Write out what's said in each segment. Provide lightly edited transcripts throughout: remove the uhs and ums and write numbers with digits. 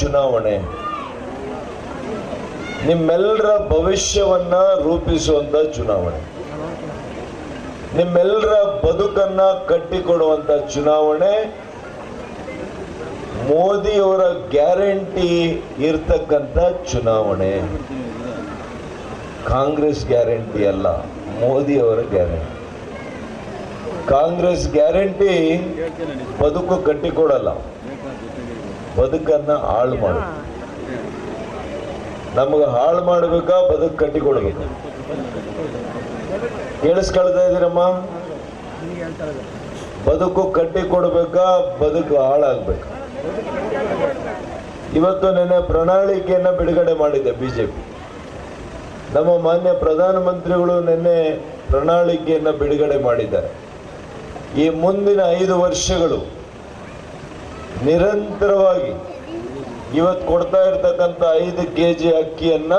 ಚುನಾವಣೆ, ನಿಮ್ಮೆಲ್ಲರ ಭವಿಷ್ಯವನ್ನ ರೂಪಿಸುವಂತ ಚುನಾವಣೆ, ನಿಮ್ಮೆಲ್ಲರ ಬದುಕನ್ನ ಕಟ್ಟಿಕೊಡುವಂತ ಚುನಾವಣೆ. ಮೋದಿಯವರ ಗ್ಯಾರಂಟಿ ಇರ್ತಕ್ಕಂಥ ಚುನಾವಣೆ. ಕಾಂಗ್ರೆಸ್ ಗ್ಯಾರಂಟಿ ಅಲ್ಲ, ಮೋದಿಯವರ ಗ್ಯಾರಂಟಿ. ಕಾಂಗ್ರೆಸ್ ಗ್ಯಾರಂಟಿ ಬದುಕು ಕಟ್ಟಿಕೊಡಲ್ಲ, ಬದುಕನ್ನ ಹಾಳು ಮಾಡ. ನಮಗೆ ಹಾಳು ಮಾಡಬೇಕಾ, ಬದುಕು ಕಟ್ಟಿಕೊಡ್ಬೇಕು? ಕೇಳಿಸ್ಕೊಳ್ತಾ ಇದ್ದೀರಮ್ಮ? ಬದುಕು ಕಟ್ಟಿಕೊಡ್ಬೇಕಾ, ಬದುಕು ಹಾಳಾಗ್ಬೇಕಾ? ಇವತ್ತು ನೆನ್ನೆ ಪ್ರಣಾಳಿಕೆಯನ್ನ ಬಿಡುಗಡೆ ಮಾಡಿದೆ ಬಿಜೆಪಿ. ನಮ್ಮ ಮಾನ್ಯ ಪ್ರಧಾನಮಂತ್ರಿಗಳು ನಿನ್ನೆ ಪ್ರಣಾಳಿಕೆಯನ್ನ ಬಿಡುಗಡೆ ಮಾಡಿದ್ದಾರೆ. ಈ ಮುಂದಿನ 5 ವರ್ಷಗಳು ನಿರಂತರವಾಗಿ ಇವತ್ತು ಕೊಡ್ತಾ ಇರ್ತಕ್ಕಂಥ 5 kg ಅಕ್ಕಿಯನ್ನ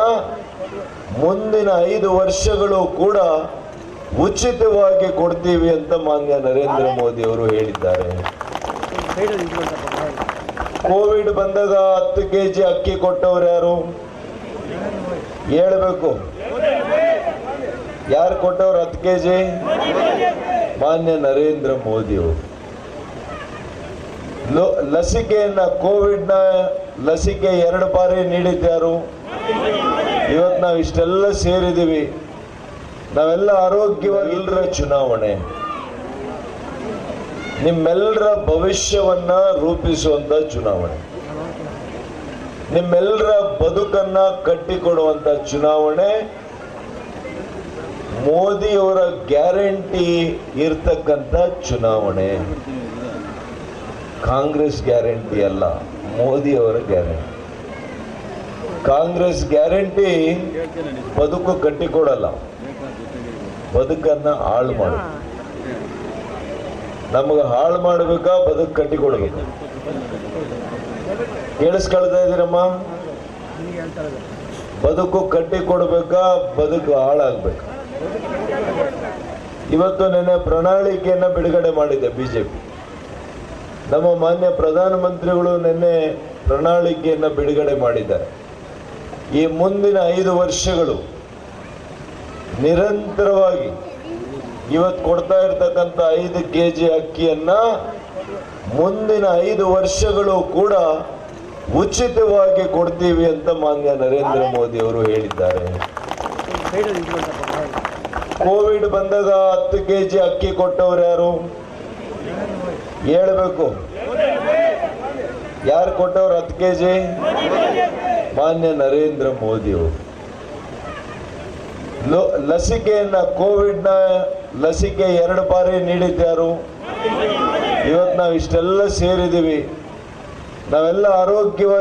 ಮುಂದಿನ 5 ವರ್ಷಗಳು ಕೂಡ ಉಚಿತವಾಗಿ ಕೊಡ್ತೀವಿ ಅಂತ ಮಾನ್ಯ ನರೇಂದ್ರ ಮೋದಿ ಅವರು ಹೇಳಿದ್ದಾರೆ. ಕೋವಿಡ್ ಬಂದಾಗ 10 kg ಅಕ್ಕಿ ಕೊಟ್ಟವ್ರು ಯಾರು ಹೇಳ್ಬೇಕು? ಯಾರು ಕೊಟ್ಟವ್ರು 10 kg? ಮಾನ್ಯ ನರೇಂದ್ರ ಮೋದಿ ಅವರು. ಲಸಿಕೆಯನ್ನ, ಕೋವಿಡ್ನ ಲಸಿಕೆ 2 ಬಾರಿ ನೀಡಿದ್ಯಾರು? ಇವತ್ತು ನಾವು ಇಷ್ಟೆಲ್ಲ ಸೇರಿದ್ದೀವಿ, ನಾವೆಲ್ಲ ಆರೋಗ್ಯವಾಗಿ. ಎಲ್ಲರ ಚುನಾವಣೆ, ನಿಮ್ಮೆಲ್ಲರ ಭವಿಷ್ಯವನ್ನ ರೂಪಿಸುವಂತ ಚುನಾವಣೆ, ನಿಮ್ಮೆಲ್ಲರ ಬದುಕನ್ನ ಕಟ್ಟಿಕೊಡುವಂತ ಚುನಾವಣೆ. ಮೋದಿಯವರ ಗ್ಯಾರಂಟಿ ಇರ್ತಕ್ಕಂಥ ಚುನಾವಣೆ. ಕಾಂಗ್ರೆಸ್ ಗ್ಯಾರಂಟಿ ಅಲ್ಲ, ಮೋದಿಯವರ ಗ್ಯಾರಂಟಿ. ಕಾಂಗ್ರೆಸ್ ಗ್ಯಾರಂಟಿ ಬದುಕು ಕಟ್ಟಿಕೊಡಲ್ಲ, ಬದುಕನ್ನ ಹಾಳು ಮಾಡ. ನಮಗೆ ಹಾಳು ಮಾಡಬೇಕಾ, ಬದುಕು ಕಟ್ಟಿಕೊಡ್ಬೇಕು? ಕೇಳಿಸ್ಕೊಳ್ತಾ ಇದ್ದೀರಮ್ಮ? ಬದುಕು ಕಟ್ಟಿಕೊಡ್ಬೇಕಾ, ಬದುಕು ಹಾಳಾಗ್ಬೇಕಾ? ಇವತ್ತು ನೆನ್ನೆ ಪ್ರಣಾಳಿಕೆಯನ್ನ ಬಿಡುಗಡೆ ಮಾಡಿದೆ ಬಿಜೆಪಿ. ನಮ್ಮ ಮಾನ್ಯ ಪ್ರಧಾನಮಂತ್ರಿಗಳು ನಿನ್ನೆ ಪ್ರಣಾಳಿಕೆಯನ್ನ ಬಿಡುಗಡೆ ಮಾಡಿದ್ದಾರೆ. ಈ ಮುಂದಿನ 5 ವರ್ಷಗಳು ನಿರಂತರವಾಗಿ ಇವತ್ತು ಕೊಡ್ತಾ ಇರ್ತಕ್ಕಂಥ 5 kg ಅಕ್ಕಿಯನ್ನ ಮುಂದಿನ 5 ವರ್ಷಗಳು ಕೂಡ ಉಚಿತವಾಗಿ ಕೊಡ್ತೀವಿ ಅಂತ ಮಾನ್ಯ ನರೇಂದ್ರ ಮೋದಿ ಅವರು ಹೇಳಿದ್ದಾರೆ. ಕೋವಿಡ್ ಬಂದಾಗ 10 kg ಅಕ್ಕಿ ಕೊಟ್ಟವ್ರು ಯಾರು ಹೇಳ್ಬೇಕು? ಯಾರು ಕೊಟ್ಟವ್ರು 10 kg? ಮಾನ್ಯ ನರೇಂದ್ರ ಮೋದಿ ಅವರು. ಲಸಿಕೆಯನ್ನ, ಕೋವಿಡ್ನ ಲಸಿಕೆ 2 ಬಾರಿ ನೀಡಿದ್ಯಾರು? ಇವತ್ತು ನಾವು ಇಷ್ಟೆಲ್ಲ ಸೇರಿದ್ದೀವಿ, ನಾವೆಲ್ಲ ಆರೋಗ್ಯವಾಗಿ.